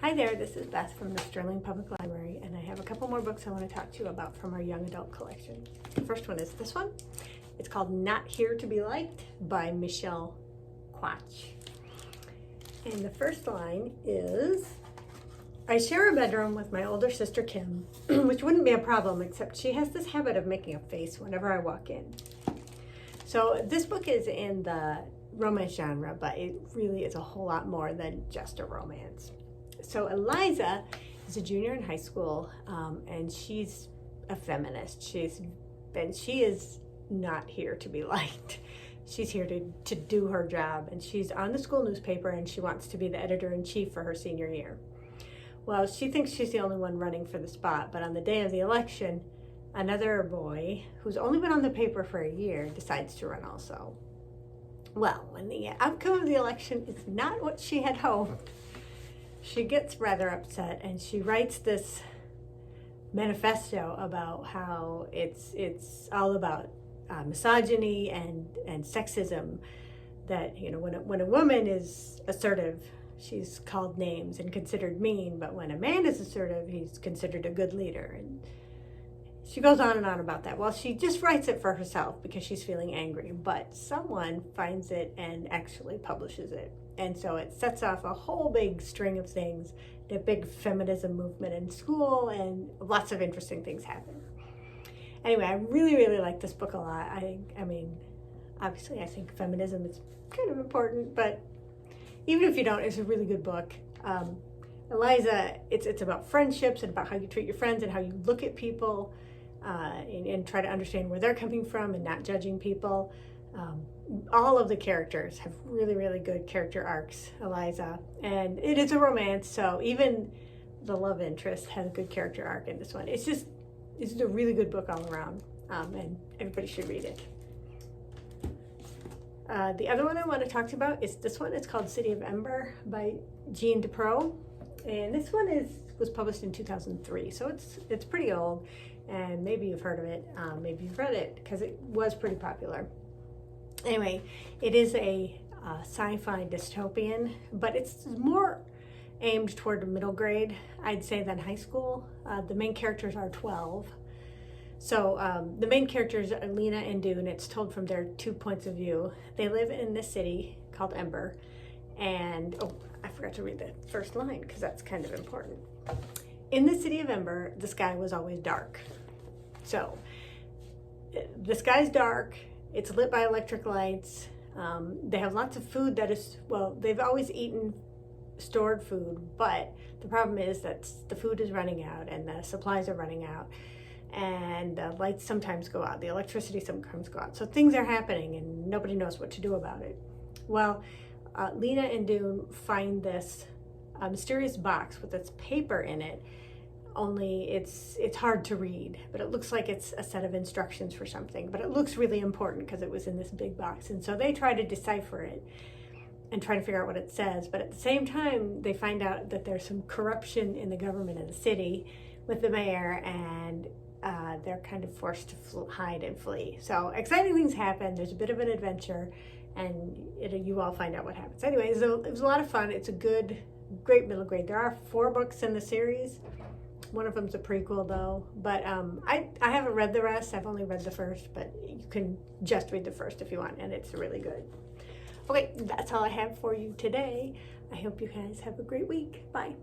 Hi there, this is Beth from the Sterling Public Library, and I have a couple more books I want to talk to you about from our young adult collection. The first one is this one. It's called Not Here to Be Liked by Michelle Quach. And the first line is, I share a bedroom with my older sister Kim, which wouldn't be a problem except she has this habit of making a face whenever I walk in. So this book is in the romance genre, but it really is a whole lot more than just a romance. So Eliza is a junior in high school, and she's a feminist. She is not here to be liked. She's here to do her job, and she's on the school newspaper, and she wants to be the editor-in-chief for her senior year. Well, she thinks she's the only one running for the spot, but on the day of the election, another boy who's only been on the paper for a year decides to run also. Well, when the outcome of the election is not what she had hoped, she gets rather upset, and she writes this manifesto about how it's all about misogyny and sexism. That, you know, when a woman is assertive, she's called names and considered mean, but when a man is assertive, he's considered a good leader. And she goes on and on about that. Well, she just writes it for herself because she's feeling angry, but someone finds it and actually publishes it. And so it sets off a whole big string of things, a big feminism movement in school, and lots of interesting things happen. Anyway, I really, really like this book a lot. I mean, obviously I think feminism is kind of important, but even if you don't, it's a really good book. Eliza, it's about friendships and about how you treat your friends and how you look at people and try to understand where they're coming from and not judging people. All of the characters have really, really good character arcs, Eliza. And it is a romance, so even the love interest has a good character arc in this one. It's a really good book all around, and everybody should read it. The other one I want to talk to you about is this one. It's called City of Ember by Jeanne DuPrau. And this one was published in 2003, so it's pretty old, and maybe you've heard of it, maybe you've read it, because it was pretty popular. Anyway, it is a sci-fi dystopian, but it's more aimed toward middle grade, I'd say, than high school. The main characters are 12. So the main characters are Lena and Dune. It's told from their two points of view. They live in this city called Ember, and I forgot to read the first line because that's kind of important. In the city of Ember, the sky was always dark. So the sky's dark. It's lit by electric lights. They have lots of food that is, well, they've always eaten stored food, but the problem is that the food is running out and the supplies are running out, and the lights sometimes go out, the electricity sometimes go out. So things are happening and nobody knows what to do about it. Well, Lena and Dune find this mysterious box with its paper in it, only it's hard to read, but it looks like it's a set of instructions for something, but it looks really important because it was in this big box. And so they try to decipher it and try to figure out what it says, but at the same time they find out that there's some corruption in the government of the city with the mayor, and they're kind of forced to hide and flee. So exciting things happen. There's a bit of an adventure, and you all find out what happens. Anyway, so it was a lot of fun. It's a great middle grade. There are 4 books in the series. One of them's a prequel though, but I haven't read the rest. I've only read the first, but you can just read the first if you want, and it's really good. Okay, that's all I have for you today. I hope you guys have a great week. Bye.